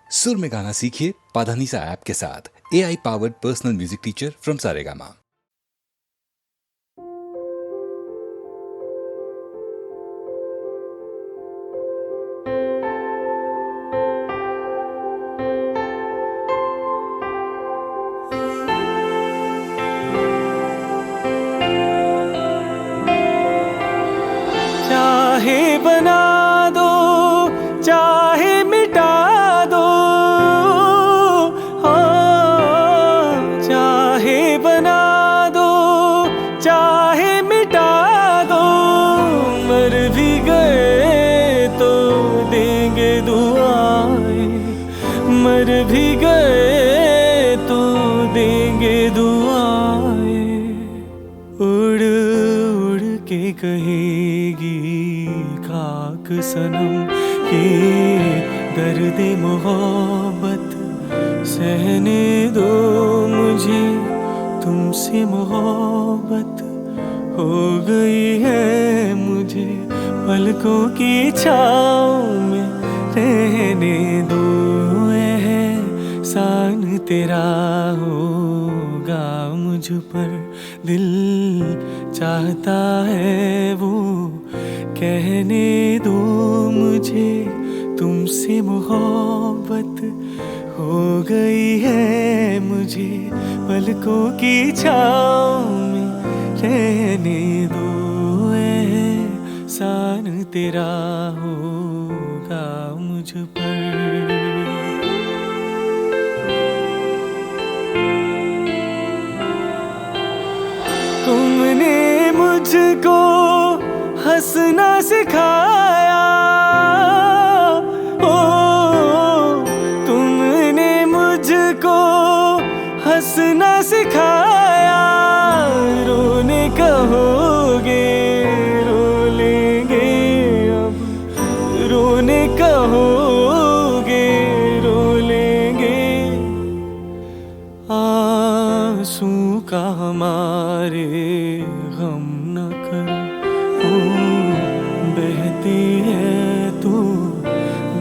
सुर में गाना सीखिए पाधानीसा ऐप के साथ। AI powered personal music teacher from Saregama. चाहे बना दो चाहे मिटा दो, हाँ चाहे बना दो चाहे मिटा दो, मर भी गए तो देंगे दुआएं, मर भी गए तो देंगे दुआएं। उड़ उड़ के कहेगी खाक सनम ये दर्द मोहब्बत सहने दो मुझे, तुमसे मोहब्बत हो गई है मुझे, पलकों की छाँव में रहने दो। एहसान तेरा होगा मुझ पर, दिल चाहता है वो कहने दो मुझे, तुमसे मोहब्बत हो गई है मुझे, पलकों की छाँव में रहने दो। एहसान तेरा होगा मुझ पर। तुमने मुझको हंसना सिखाया, ओ तुमने मुझको हंसना सिखाया, रोने कहोगे रो लेंगे अब, रोने कहोगे रो लेंगे। आंसू का हमारे गम न कर, बहती है तू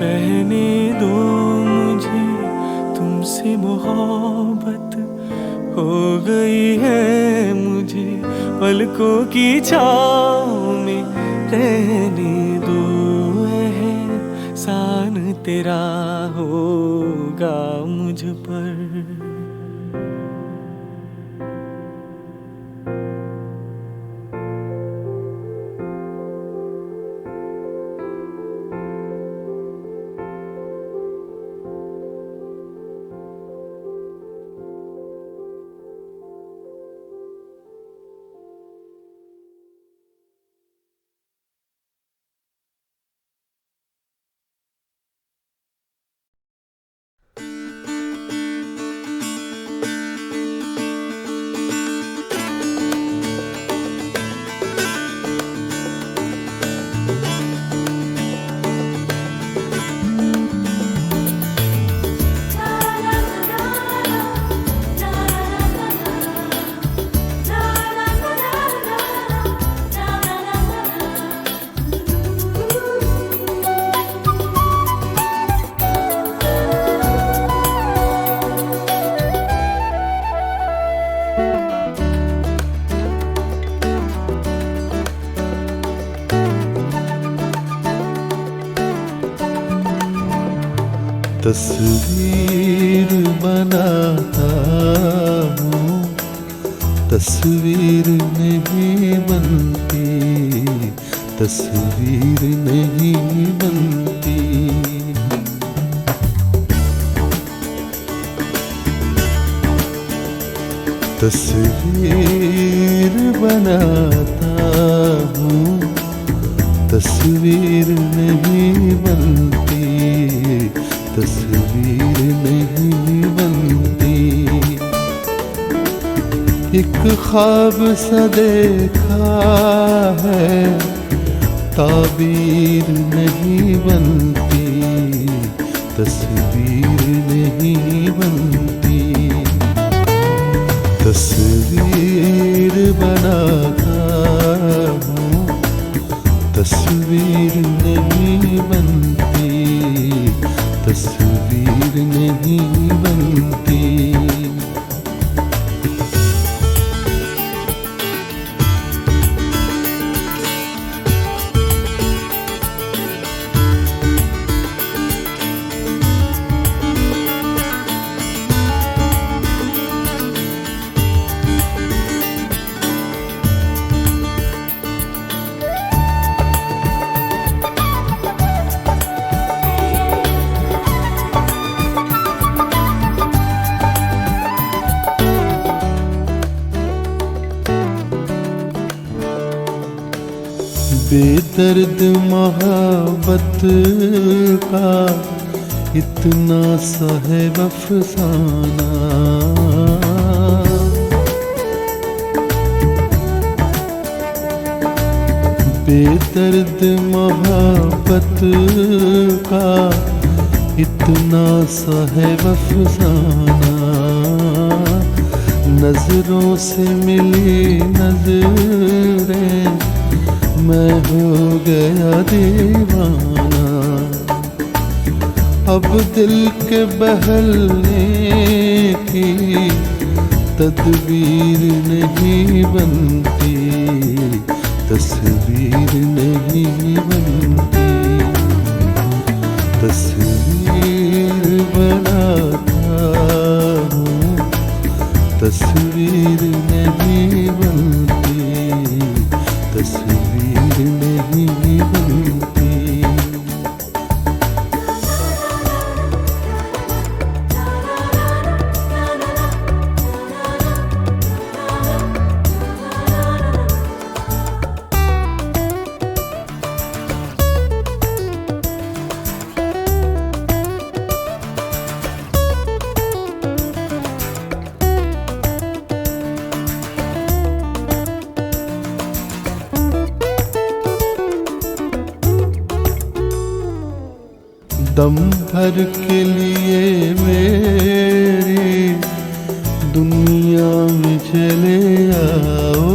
बहने दो मुझे, तुमसे मोहब्बत हो गई है मुझे, पलकों की छाँव में रहने दो। एहसान तेरा होगा मुझ पर। तस्वीर बनाता हूँ, तस्वीर नहीं बनती, तस्वीर नहीं बनती। तस्वीर बनाता हूँ, तस्वीर नहीं बनती, तस्वीर नहीं बनती। एक ख्वाब सा देखा है, ताबीर नहीं बनती, तस्वीर नहीं बनती। तस्वीर बनाता हूँ, तस्वीर नहीं बनती, तस्वीर तस्वीर नहीं बनती। बेदर्द मोहब्बत का इतना सा है अफसाना, बेदर्द मोहब्बत का इतना सा है अफसाना। नजरों से मिली नजरें मैं हो गया दीवाना। अब दिल के बहलने की तदबीर नहीं बनती, तस्वीर नहीं बनती। तस्वीर बनाता हूँ, तस्वीर नहीं बनती, तस्वीर नहीं बनती। दम भर के लिए मेरी दुनिया में चले आओ।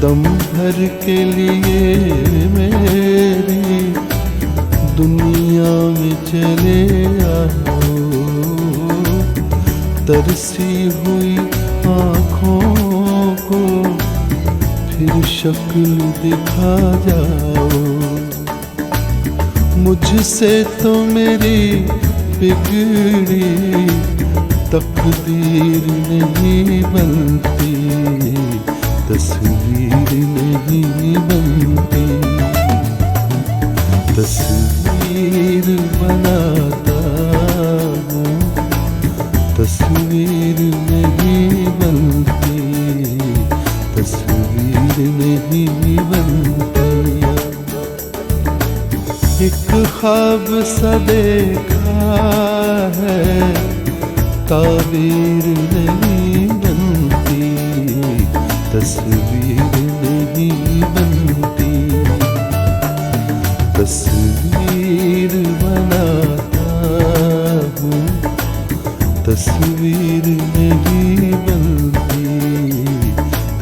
दम भर के लिए मेरी दुनिया में चले आओ। तरसी हुई आँखों को फिर शक्ल दिखा जाओ। मुझसे तो मेरी बिगड़ी तकदीर नहीं बनती, तस्वीर नहीं बनती। तस्वीर बनाता हूँ, तस्वीर नहीं बनती, तस्वीर नहीं बनती। एक ख्वाब सा देखा है, ताबीर नहीं बनती, तस्वीर नहीं बनती। तस्वीर बनाता हूँ, तस्वीर नहीं बनती,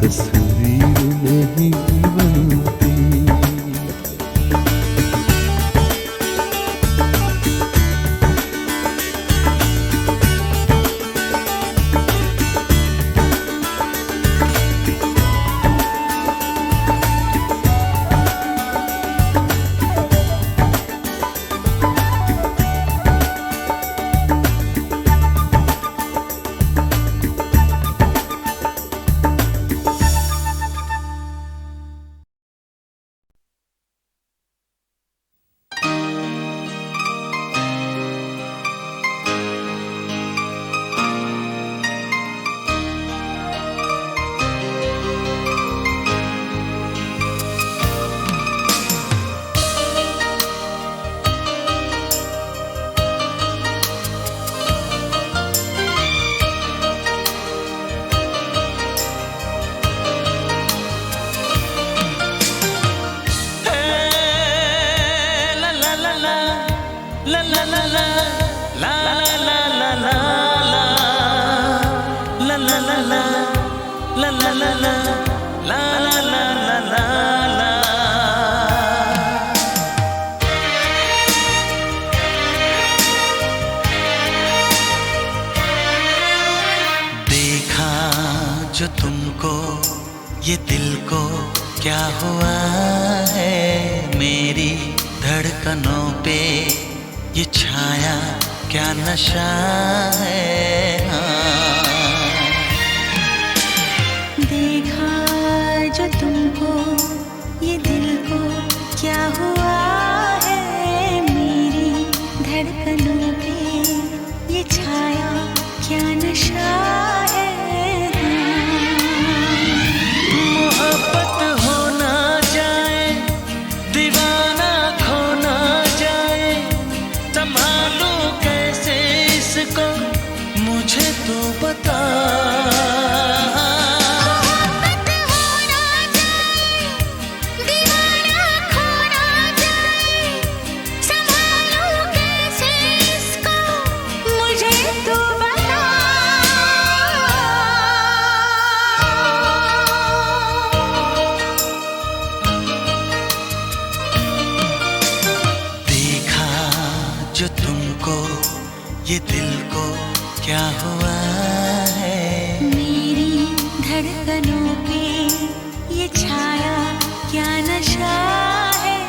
तस्वीर नहीं बनती। हुआ है मेरी धड़कनों पे ये छाया क्या नशा है। देखा जो तुमको ये दिल को क्या हुआ है मेरी धड़कनों पे ये छाया क्या नशा है। मोहब्बत हो ना जाए दीवाना खो ना जाए संभालूं कैसे इसको मुझे तो बता। जो तुमको ये दिल को क्या हुआ है मेरी धड़कनों पे ये छाया क्या नशा है।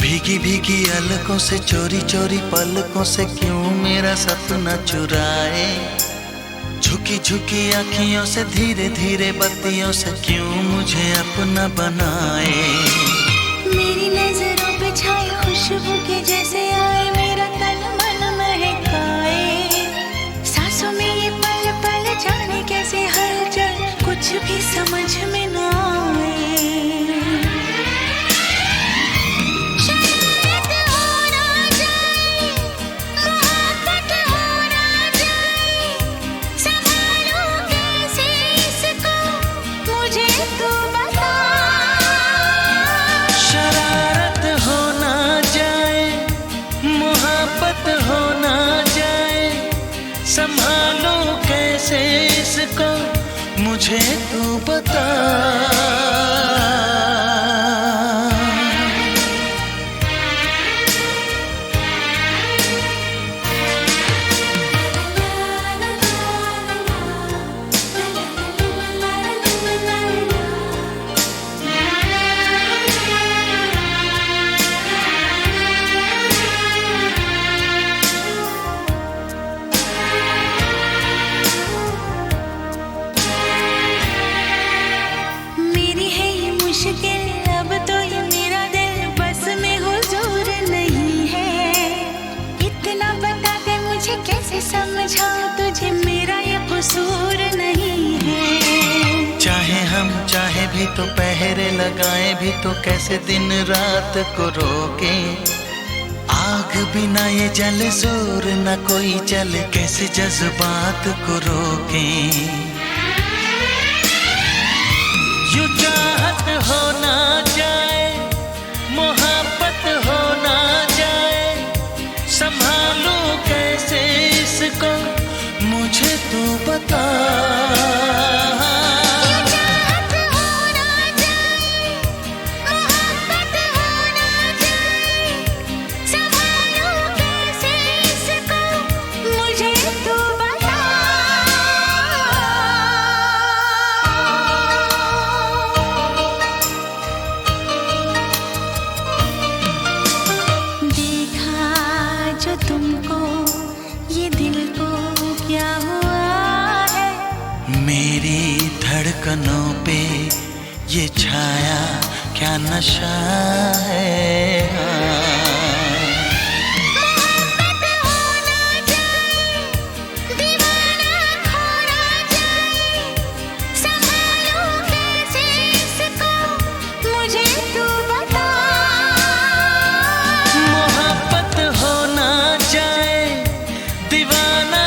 भीगी भीगी अलकों से चोरी चोरी पलकों से क्यों मेरा सपना चुराए। झुकी झुकी आँखियों से धीरे धीरे बत्तियों से क्यों मुझे अपना बनाए। मेरी नजरों पे छाई खुशबू के जैसे आए मेरा तन मन महकाए। सांसों में ये पल पल जाने कैसे हलचल कुछ भी समझ में ना आए। संभालूं कैसे इसको मुझे तू बता। अब तो ये मेरा दिल बस में हुजूर नहीं है। इतना बता दे मुझे कैसे समझाऊं तुझे मेरा ये कसूर नहीं है। चाहे हम चाहे भी तो पहरे लगाए भी तो कैसे दिन रात को रोके। आग बिना ये जले जोर न कोई चले कैसे जज्बात को रोके। यूं चाहत हो ना जाए मोहब्बत हो ना जाए संभालूं कैसे इसको मुझे तू बता। तुमको ये दिल को क्या हुआ है मेरी धड़कनों पे ये छाया क्या नशा है। दीवाना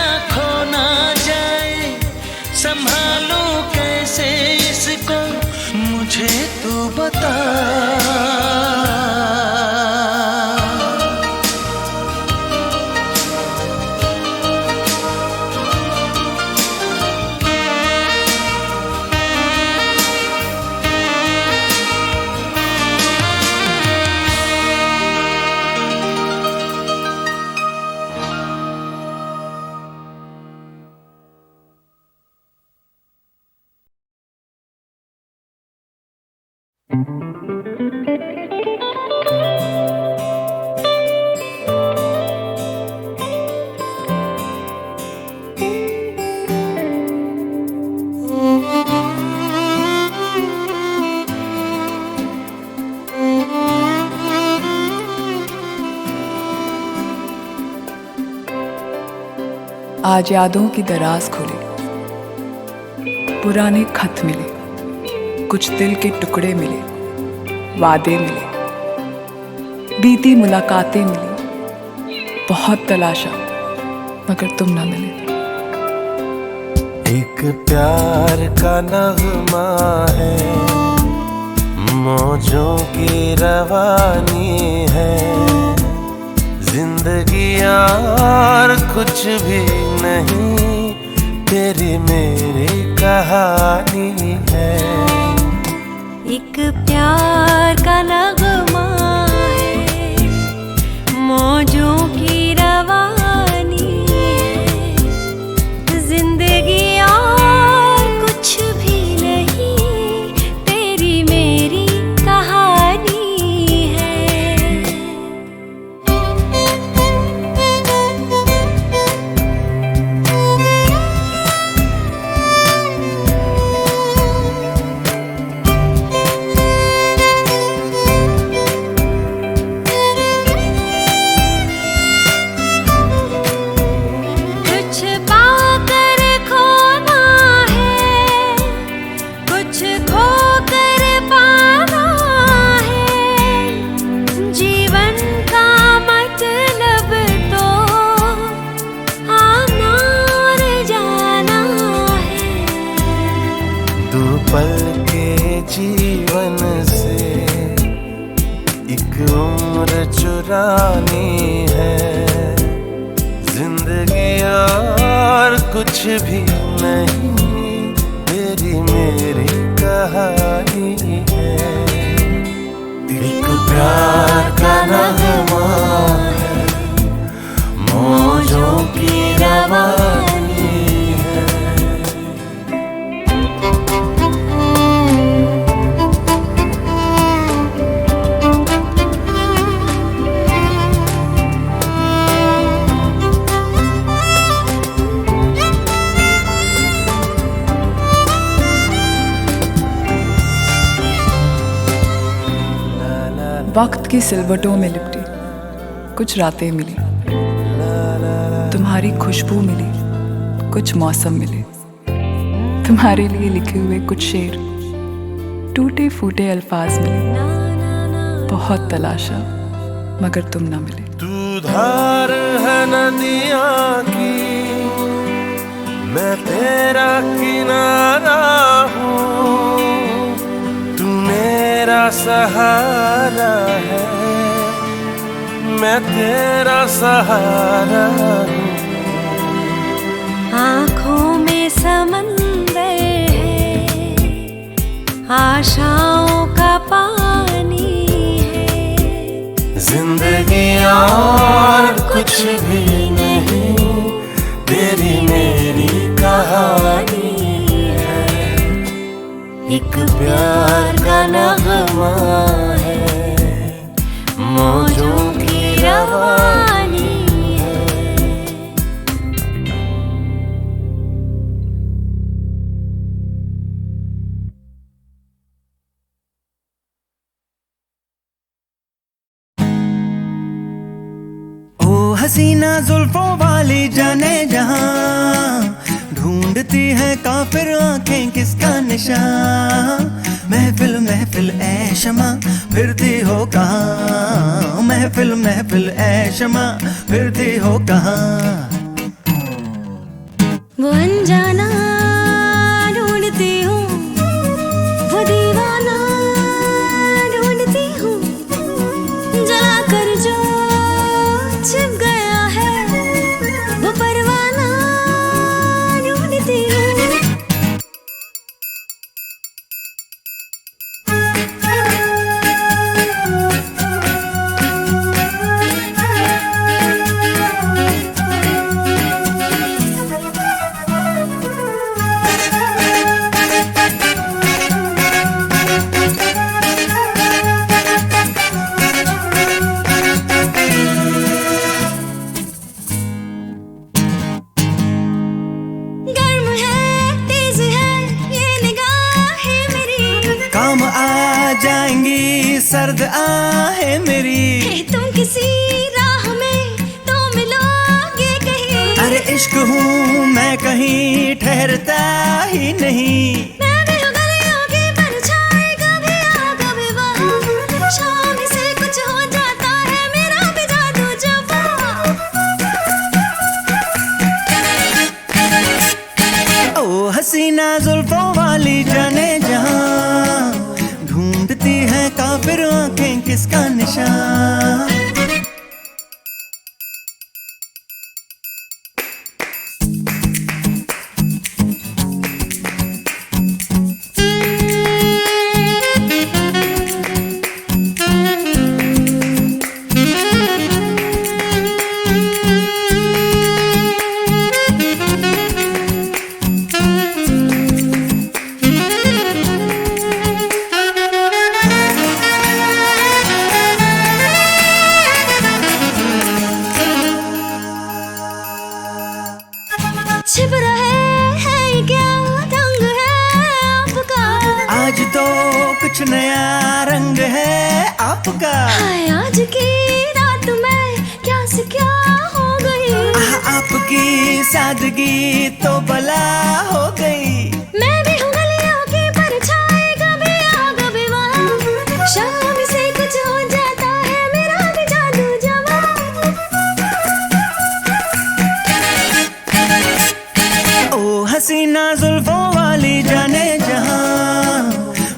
आज यादों की दराज खुली, पुराने खत मिले, कुछ दिल के टुकड़े मिले, वादे मिले, बीती मुलाकातें मिली, बहुत तलाशा मगर तुम ना मिले। एक प्यार का नगमा है, मौजों की रवानी है, जिंदगी यार कुछ भी नहीं, तेरी मेरी कहानी है। एक प्यार का नगमा है, मौजों की रवानी है, जिंदगी और कुछ भी नहीं, तेरी मेरी कहानी है। कुछ पाकर खोना है, कुछ खोकर पाना है, जीवन का मतलब तो आना और जाना है। दो पल के जीवन से एक उम्र चुरानी है, जिंदगी और कुछ भी नहीं, तेरी मेरी कहानी है। एक प्यार का नगमा है, मौजों की रवानी है। वक्त की सिलवटों में लिपटी कुछ रातें मिली, तुम्हारी खुशबू मिली, कुछ मौसम मिले, तुम्हारे लिए लिखे हुए कुछ शेर, टूटे फूटे अल्फाज मिले, बहुत तलाशा मगर तुम ना मिले। तू धार है नदिया की, मैं तेरा किनारा हूँ, तू मेरा सहारा है, मैं तेरा सहारा हूँ। आँखों में समंदर है, आशाओं का पानी है, जिंदगी और कुछ भी नहीं, तेरी मेरी कहानी है। एक प्यार का नगमा है, मौजों की रवानी है। ओ हसीना जुल्फों वाली जाने जहां, ढूंढती है काफिर आंखें किसका निशान। महफिल महफिल ऐ शमा फिरती हो कहाँ, महफिल महफिल ऐ शमा फिरती हो कहाँ। वो अनजाना ढूंढती हूँ, वो दीवाना ढूंढती हूँ, जला कर जो छिप गया है, वो परवाना ढूंढती हूँ। गर्म है तेज है ये निगाहें मेरी, काम आ जाएंगी सर्द आहें मेरी। तुम किसी राह में तो मिलोगे कहीं, अरे इश्क हूँ मैं कहीं ठहरता ही नहीं। मैं भी हूँ गलियों की परछाई, कभी यहाँ कभी वहाँ, शाम से कुछ हो जाता है मेरा भी जादू जवां। ओ हसीना जुल्फों वाली जाने जहां, ढूंढती है काफिर आंखें किसका निशान। छिप रहे हैं क्या ढंग है आपका, आज तो कुछ नया रंग है आपका। हाय आज की रात में क्या से क्या हो गई, आपकी सादगी तो बला हो गई। मैं भी हूँ गलियों की परछाई, कभी यहाँ कभी वहाँ, शाम से कुछ हो जाता है मेरा भी जादू जवां। ओ हसीना जुल्फों वाली जाने जहां,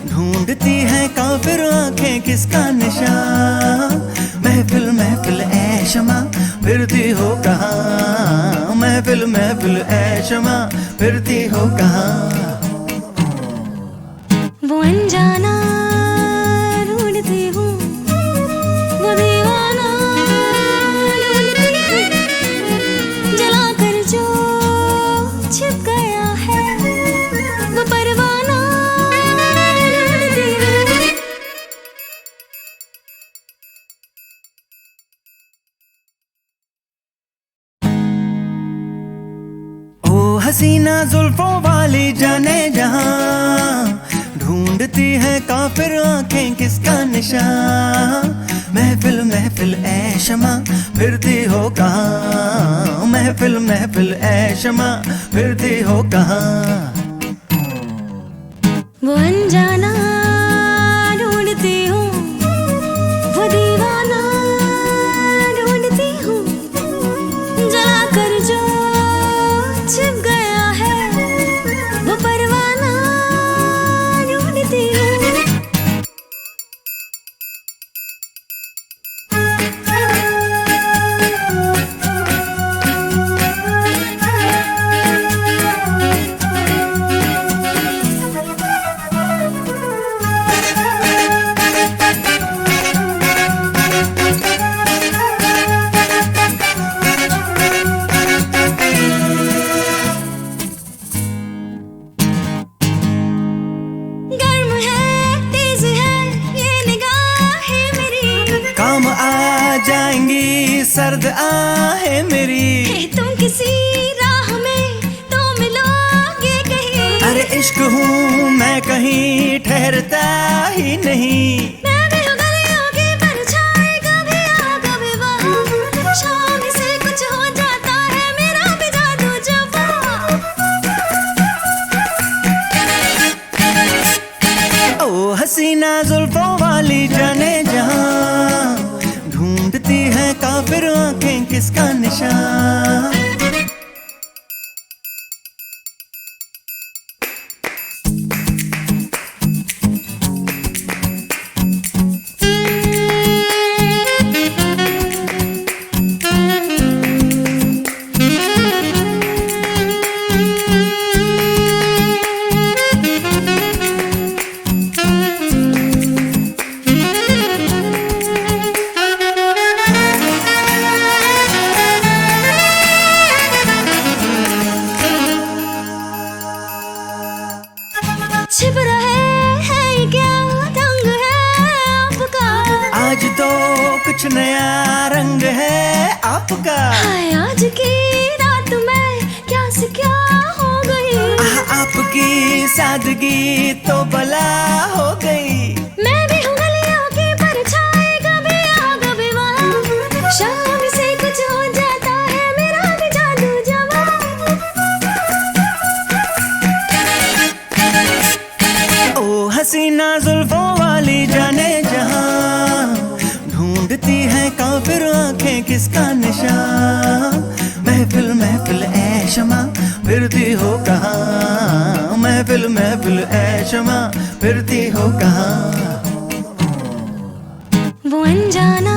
ढूंढती है काफिर आंखें किसका निशान। महफिल महफिल ऐ शमा फिरती हो कहाँ, महफिल महफिल ऐ शमा फिरती हो कहाँ। वो अनजाना ढूंढती हूँ, वो दीवाना ढूंढती हूँ, जला कर जो छिप गया है वो परवाना ढूंढती हूँ। ओ हसीना जुल्फों वाली जाने जहां, ढूंढती है काफिर आंखें किसका निशान। महफिल महफिल ऐ शमा फिरती हो कहाँ, महफिल महफिल ऐ शमा फिरती हो कहाँ। वो अनजाना ढूंढती हूँ, वो दीवाना ढूंढती हूँ, जला कर जो छिप गया है वो परवाना ढूंढती हूँ। गर्म है तेज है ये निगाहें मेरी, काम आ जाएंगी सर्द आहें मेरी। तुम किसी राह में तो मिलोगे कहीं, अरे इश्क हूँ मैं कहीं ठहरता ही नहीं। मैं भी हूँ गलियों की परछाई, कभी यहाँ कभी वहाँ, शाम से कुछ हो जाता है मेरा भी जादू जवां। ओ हसीना जुल्फों वाली जाने जहां, ढूंढती है काफिर आंखें किसका निशान। छिप रहे हैं क्या ढंग है आपका, आज तो कुछ नया रंग है आपका। हाय आज की रात में क्या से क्या हो की सादगी तो बला हो गई। मैं भी हूँ गलियों की परछाई, कभी यहाँ कभी वहाँ, शाम से कुछ हो जाता है मेरा भी जादू जवां। ओ हसीना जुल्फों वाली जाने जहां, ढूंढती है काफिर आंखें किसका निशान। महफिल महफिल ऐ शमा फिरती हो कहाँ, महफिल महफिल ऐ शमा फिरती हो कहाँ। वो अनजाना